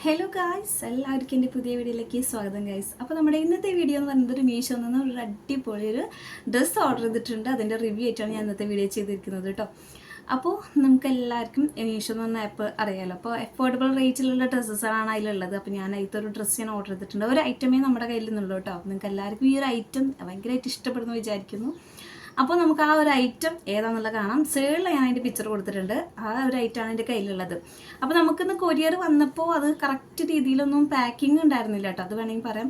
Hello guys, എല്ലാവർക്കും എൻ്റെ പുതിയ വീഡിയോയിലേക്ക് സ്വാഗതം ഗായ്സ്. അപ്പോൾ നമ്മുടെ ഇന്നത്തെ വീഡിയോ എന്ന് പറയുന്നത് ഒരു മീഷോ നിന്ന് ഒരു അടിപൊളി ഒരു ഡ്രസ്സ് ഓർഡർ ചെയ്തിട്ടുണ്ട്. അതിൻ്റെ റിവ്യൂ ആയിട്ടാണ് ഞാൻ ഇന്നത്തെ വീഡിയോ ചെയ്തിരിക്കുന്നത് കേട്ടോ. അപ്പോൾ നമുക്ക് എല്ലാവർക്കും മീഷോ എന്ന് പറഞ്ഞ ആപ്പ് അറിയാമല്ലോ. അപ്പോൾ അഫോർഡബിൾ റേറ്റിലുള്ള ഡ്രസ്സസാണ് അതിലുള്ളത്. അപ്പോൾ ഞാൻ അതിലത്തെ ഒരു ഡ്രസ്സ് ഞാൻ ഓർഡർ ചെയ്തിട്ടുണ്ട്. ഒരു ഐറ്റമേ നമ്മുടെ കയ്യിൽ നിന്നുള്ളൂ കേട്ടോ. നിങ്ങൾക്ക് എല്ലാവർക്കും ഈ ഒരു ഐറ്റം ഭയങ്കരമായിട്ട് ഇഷ്ടപ്പെടുന്നു വിചാരിക്കുന്നു. അപ്പോൾ നമുക്ക് ആ ഒരു ഐറ്റം ഏതാണെന്നുള്ളത് കാണാം. സൈഡിൽ ഞാൻ അതിൻ്റെ പിക്ചർ കൊടുത്തിട്ടുണ്ട്. ആ ഒരു ഐറ്റമാണ് എൻ്റെ കയ്യിലുള്ളത്. അപ്പോൾ നമുക്കിന്ന് കൊറിയർ വന്നപ്പോൾ അത് കറക്റ്റ് രീതിയിലൊന്നും പാക്കിങ് ഉണ്ടായിരുന്നില്ല കേട്ടോ. അത് വേണമെങ്കിൽ പറയാം,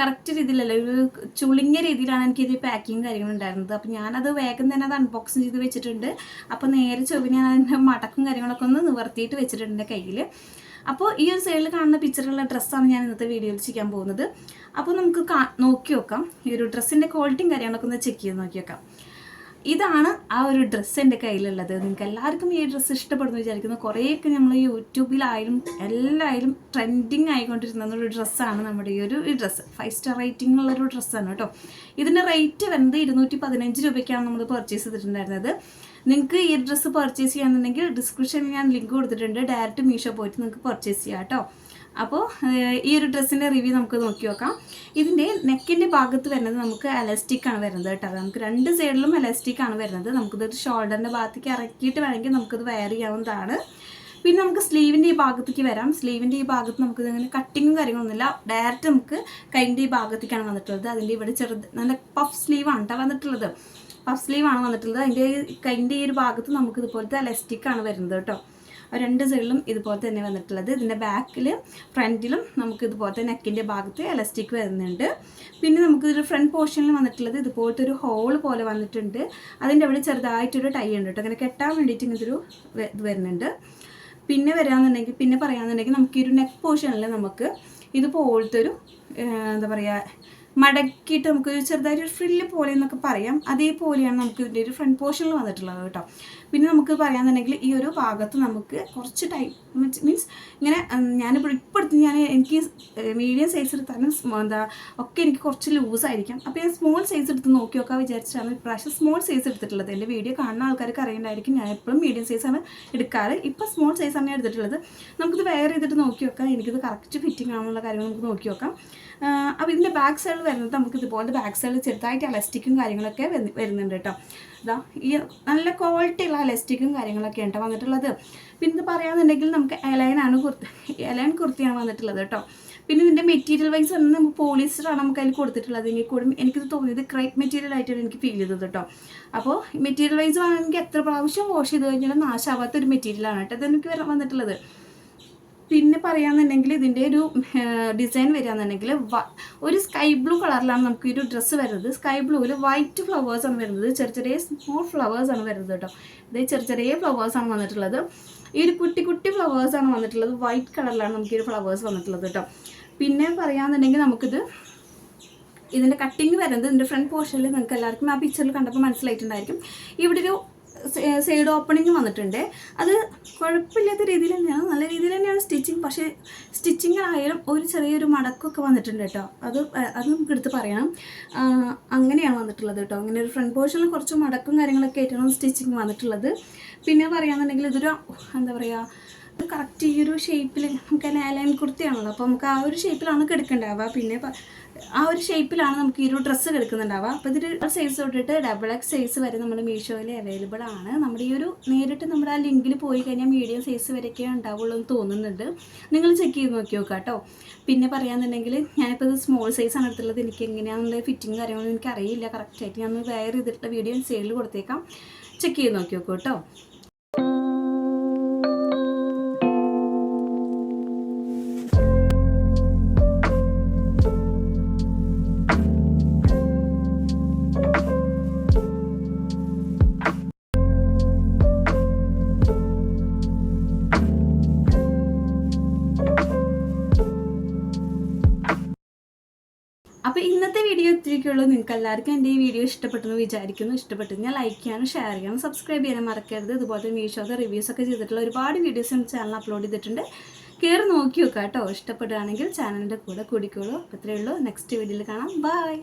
കറക്റ്റ് രീതിയിലല്ല, ഒരു ചുളിങ്ങിയ രീതിയിലാണ് എനിക്കിത് പാക്കിങ് കാര്യങ്ങളുണ്ടായിരുന്നത്. അപ്പോൾ ഞാനത് വേഗം തന്നെ അത് അൺബോക്സിങ് ചെയ്ത് വെച്ചിട്ടുണ്ട്. അപ്പോൾ നേരെ ചൊവ്വ ഞാൻ അതിൻ്റെ മടക്കും കാര്യങ്ങളൊക്കെ ഒന്ന് നിവർത്തിയിട്ട് വെച്ചിട്ടുണ്ട് എൻ്റെ കയ്യിൽ. അപ്പോൾ ഈ ഒരു സൈഡിൽ കാണുന്ന പിക്ചറുള്ള ഡ്രസ്സാണ് ഞാൻ ഇന്നത്തെ വീഡിയോയിൽ ചെയ്യാൻ പോകുന്നത്. അപ്പോൾ നമുക്ക് നോക്കി നോക്കാം, ഈ ഒരു ഡ്രസ്സിൻ്റെ ക്വാളിറ്റിയും കാര്യങ്ങളൊക്കെ ഒന്ന് ചെക്ക് ചെയ്ത് നോക്കി നോക്കാം. ഇതാണ് ആ ഒരു ഡ്രസ്സ് എൻ്റെ കയ്യിലുള്ളത്. നിങ്ങൾക്ക് എല്ലാവർക്കും ഈ ഡ്രസ്സ് ഇഷ്ടപ്പെടുന്നു വിചാരിക്കുന്നു. കുറേയൊക്കെ നമ്മൾ യൂട്യൂബിലായാലും എല്ലായാലും ട്രെൻഡിങ് ആയിക്കൊണ്ടിരുന്ന ഒരു ഡ്രസ്സാണ് നമ്മുടെ ഈ ഒരു ഡ്രസ്സ്. 5 സ്റ്റാർ റേറ്റിംഗ് ഉള്ളൊരു ഡ്രസ്സാണ് കേട്ടോ. ഇതിൻ്റെ റേറ്റ് വരുന്നത് 215 രൂപയ്ക്കാണ് നമ്മൾ പർച്ചേസ് ചെയ്തിട്ടുണ്ടായിരുന്നത്. നിങ്ങൾക്ക് ഈ ഡ്രസ്സ് പർച്ചേസ് ചെയ്യാന്നുണ്ടെങ്കിൽ ഡിസ്ക്രിപ്ഷനിൽ ഞാൻ ലിങ്ക് കൊടുത്തിട്ടുണ്ട്. ഡയറക്റ്റ് മീഷോ പോയിട്ട് നിങ്ങൾക്ക് പർച്ചേസ് ചെയ്യാം കേട്ടോ. അപ്പോൾ ഈ ഒരു ഡ്രസ്സിൻ്റെ റിവ്യൂ നമുക്ക് നോക്കി നോക്കാം. ഇതിൻ്റെ നെക്കിൻ്റെ ഭാഗത്ത് വരുന്നത് നമുക്ക് എലാസ്റ്റിക്കാണ് വരുന്നത് കേട്ടോ. നമുക്ക് 2 സൈഡിലും എലാസ്റ്റിക്കാണ് വരുന്നത്. നമുക്കിതൊരു ഷോൾഡറിൻ്റെ ഭാഗത്തേക്ക് ഇറക്കിയിട്ട് വേണമെങ്കിൽ നമുക്കിത് വെയർ ചെയ്യാവുന്നതാണ്. പിന്നെ നമുക്ക് സ്ലീവിൻ്റെ ഈ ഭാഗത്തേക്ക് വരാം. സ്ലീവിൻ്റെ ഈ ഭാഗത്ത് നമുക്ക് ഇങ്ങനെ കട്ടിങ്ങും കാര്യങ്ങളൊന്നുമില്ല, ഡയറക്റ്റ് നമുക്ക് കൈൻ്റെ ഈ ഭാഗത്തേക്കാണ് വന്നിട്ടുള്ളത്. അതിൻ്റെ ഇവിടെ നല്ല പഫ് സ്ലീവാണ് കേട്ടോ വന്നിട്ടുള്ളത്. പഫ് സ്ലീവാണ് വന്നിട്ടുള്ളത്. അതിൻ്റെ കൈൻ്റെ ഈ ഒരു ഭാഗത്ത് നമുക്ക് ഇതുപോലത്തെ എലാസ്റ്റിക്കാണ് വരുന്നത് കേട്ടോ. 2 സൈഡിലും ഇതുപോലെ തന്നെ വന്നിട്ടുള്ളത്. ഇതിൻ്റെ ബാക്കിൽ ഫ്രണ്ടിലും നമുക്ക് ഇതുപോലത്തെ നെക്കിൻ്റെ ഭാഗത്ത് എലാസ്റ്റിക് വരുന്നുണ്ട്. പിന്നെ നമുക്കിതൊരു ഫ്രണ്ട് പോർഷനിൽ വന്നിട്ടുള്ളത് ഇതുപോലത്തെ ഒരു ഹോൾ പോലെ വന്നിട്ടുണ്ട്. അതിൻ്റെ അവിടെ ചെറുതായിട്ടൊരു ടൈ ഉണ്ട് കേട്ടോ. അങ്ങനെ കെട്ടാൻ വേണ്ടിയിട്ട് ഇങ്ങനൊരു ഇത് വരുന്നുണ്ട്. പിന്നെ പറയാമെന്നുണ്ടെങ്കിൽ നമുക്ക് ഈ ഒരു നെക്ക് പോർഷനിൽ നമുക്ക് ഇതുപോലത്തെ ഒരു എന്താ പറയുക, മടക്കിയിട്ട് നമുക്കൊരു ചെറുതായിട്ടൊരു ഫ്രില്ല് പോലെ എന്നൊക്കെ പറയാം. അതേപോലെയാണ് നമുക്ക് ഇതിൻ്റെ ഒരു ഫ്രണ്ട് പോർഷനിൽ വന്നിട്ടുള്ളത് കേട്ടോ. പിന്നെ നമുക്ക് പറയാമെന്നുണ്ടെങ്കിൽ ഈ ഒരു ഭാഗത്ത് നമുക്ക് കുറച്ച് ടൈം മീൻസ് ഇങ്ങനെ ഞാനിപ്പോൾ എനിക്ക് മീഡിയം സൈസ് എടുത്താലും ഒക്കെ എനിക്ക് കുറച്ച് ലൂസായിരിക്കാം. അപ്പോൾ ഞാൻ സ്മോൾ സൈസ് എടുത്ത് നോക്കി നോക്കാൻ വിചാരിച്ചിട്ടാണ് ഇപ്രാവശ്യം സ്മോൾ സൈസ് എടുത്തിട്ടുള്ളത്. എൻ്റെ വീഡിയോ കാണുന്ന ആൾക്കാർക്ക് അറിയേണ്ടായിരിക്കും, ഞാൻ എപ്പോഴും മീഡിയം സൈസാണ് എടുക്കാറ്. ഇപ്പോൾ സ്മോൾ സൈസാണ് ഞാൻ എടുത്തിട്ടുള്ളത്. നമുക്കിത് വെയർ ചെയ്തിട്ട് നോക്കി നോക്കാം, എനിക്കിത് കറക്റ്റ് ഫിറ്റിംഗ് ആണെന്നുള്ള കാര്യങ്ങൾ നമുക്ക് നോക്കി നോക്കാം. അപ്പോൾ ഇതിൻ്റെ ബാക്ക് സൈഡിൽ വരുന്നത് നമുക്ക് ഇതുപോലെ ബാക്ക് സൈഡിൽ ചെറുതായിട്ട് എലാസ്റ്റിക്കും കാര്യങ്ങളൊക്കെ വരുന്നുണ്ട് കേട്ടോ. ഇതാ ഈ നല്ല ക്വാളിറ്റി ഉള്ള എലാസ്റ്റിക്കും കാര്യങ്ങളൊക്കെ ഉണ്ട് വന്നിട്ടുള്ളത്. പിന്നെ ഇത് പറയുകയാണെന്നുണ്ടെങ്കിൽ നമുക്ക് എലൈൻ കുർത്തിയാണ് വന്നിട്ടുള്ളത് കേട്ടോ. പിന്നെ ഇതിൻ്റെ മെറ്റീരിയൽ വൈസ് വന്ന് നമുക്ക് പോളിസ്റ്ററാണ് നമുക്ക് അതിൽ കൊടുത്തിട്ടുള്ളത്. എങ്കിൽ കൂടി എനിക്കിത് തോന്നിയത് ക്രേപ്പ് മെറ്റീരിയൽ ആയിട്ടാണ് എനിക്ക് ഫീൽ ചെയ്തത് കേട്ടോ. അപ്പോൾ മെറ്റീരിയൽ വൈസ് വേണമെങ്കിൽ എത്ര പ്രാവശ്യം വാഷ് ചെയ്ത് കഴിഞ്ഞാലും നാശാവാത്തൊരു മെറ്റീരിയലാണ് കേട്ടോ ഇതെനിക്ക് വന്നിട്ടുള്ളത്. പിന്നെ പറയാമെന്നുണ്ടെങ്കിൽ ഇതിൻ്റെ ഒരു ഡിസൈൻ വരികയാണെന്നുണ്ടെങ്കിൽ ഒരു സ്കൈ ബ്ലൂ കളറിലാണ് നമുക്ക് ഈ ഒരു ഡ്രസ്സ് വരുന്നത്. സ്കൈ ബ്ലൂവിൽ വൈറ്റ് ഫ്ലവേഴ്സാണ് വരുന്നത്. ചെറിയ സ്മോൾ ഫ്ലവേഴ്സാണ് വരുന്നത് കേട്ടോ. ഇത് ചെറിയ ഫ്ലവേഴ്സാണ് വന്നിട്ടുള്ളത്. ഈ ഒരു കുട്ടി ഫ്ലവേഴ്സാണ് വന്നിട്ടുള്ളത്. വൈറ്റ് കളറിലാണ് നമുക്ക് ഈ ഒരു ഫ്ലവേഴ്സ് വന്നിട്ടുള്ളത് കേട്ടോ. പിന്നെ പറയാമെന്നുണ്ടെങ്കിൽ ഇതിൻ്റെ കട്ടിങ് വരുന്നത് ഇതിൻ്റെ ഫ്രണ്ട് പോർഷനിൽ നിങ്ങൾക്ക് എല്ലാവർക്കും ആ പിക്ചറിൽ കണ്ടപ്പോൾ മനസ്സിലായിട്ടുണ്ടായിരിക്കും. ഇവിടെ ഒരു സൈഡ് ഓപ്പണിങ് വന്നിട്ടുണ്ട്. അത് കുഴപ്പമില്ലാത്ത രീതിയിൽ തന്നെയാണ്, നല്ല രീതിയിൽ തന്നെയാണ് സ്റ്റിച്ചിങ്. പക്ഷേ സ്റ്റിച്ചിങ്ങിലായാലും ഒരു ചെറിയൊരു മടക്കൊക്കെ വന്നിട്ടുണ്ട് കേട്ടോ. അത് നമുക്ക് എടുത്ത് പറയണം. അങ്ങനെയാണ് വന്നിട്ടുള്ളത് കേട്ടോ. അങ്ങനെ ഒരു ഫ്രണ്ട് പോർഷനിൽ കുറച്ച് മടക്കും കാര്യങ്ങളൊക്കെ ആയിട്ടാണ് സ്റ്റിച്ചിങ് വന്നിട്ടുള്ളത്. പിന്നെ പറയുകയാണെന്നുണ്ടെങ്കിൽ ഇതൊരു എന്താ പറയുക, കറക്റ്റ് ഈ ഒരു ഷേപ്പിൽ നമുക്ക് ലൈൻ കുർത്തിയാണല്ലോ. അപ്പോൾ നമുക്ക് ആ ഒരു ഷേപ്പിലാണ് കിടക്കുന്നുണ്ടാവുക. പിന്നെ ആ ഒരു ഷേപ്പിലാണ് നമുക്ക് ഈ ഒരു ഡ്രസ്സ് കിടക്കുന്നുണ്ടാവുക. അപ്പോൾ ഇതിൽ സൈസ് തൊട്ടിട്ട് XXL സൈസ് വരെ നമ്മുടെ മീഷോയിൽ അവൈലബിൾ ആണ്. നമ്മുടെ ഈ ഒരു നേരിട്ട് നമ്മുടെ ആ ലിങ്കിൽ പോയി കഴിഞ്ഞാൽ മീഡിയം സൈസ് വരെയൊക്കെ ഉണ്ടാവുള്ളൂ എന്ന് തോന്നുന്നുണ്ട്. നിങ്ങൾ ചെക്ക് ചെയ്ത് നോക്കി നോക്കാം കേട്ടോ. പിന്നെ പറയാമെന്നുണ്ടെങ്കിൽ ഞാനിപ്പോൾ ഇത് സ്മോൾ സൈസാണ് എടുത്തുള്ളത്. എനിക്ക് എങ്ങനെയാണെന്നുള്ള ഫിറ്റിങ് കാര്യങ്ങളൊന്നും എനിക്ക് അറിയില്ല കറക്റ്റായിട്ട്. ഞാൻ വെയർ ചെയ്തിട്ടുള്ള വീഡിയോ സൈഡിൽ കൊടുത്തേക്കാം, ചെക്ക് ചെയ്ത് നോക്കി നോക്കൂ കേട്ടോ. അപ്പോൾ ഇന്നത്തെ വീഡിയോ എത്തിരിക്കുള്ളൂ. നിങ്ങൾക്ക് എല്ലാവർക്കും എൻ്റെ ഈ വീഡിയോ ഇഷ്ടപ്പെട്ടെന്ന് വിചാരിക്കുന്നു. ഇഷ്ടപ്പെട്ടെങ്കിൽ ലൈക്ക് ചെയ്യാനും ഷെയർ ചെയ്യാനും സബ്സ്ക്രൈബ് ചെയ്യാനും മറക്കരുത്. ഇതുപോലെ മീഷോത്തെ റിവ്യൂസൊക്കെ ചെയ്തിട്ടുള്ള ഒരുപാട് വീഡിയോസ് നമ്മുടെ ചാനൽ അപ്ലോഡ് ചെയ്തിട്ടുണ്ട്. കയറി നോക്കി നോക്കാം കേട്ടോ. ഇഷ്ടപ്പെടുകയാണെങ്കിൽ ചാനലിൻ്റെ കൂടെ കൂടിക്കോളൂ. അത്രയേ ഉള്ളൂ. നെക്സ്റ്റ് വീഡിയോയിൽ കാണാം. ബൈ.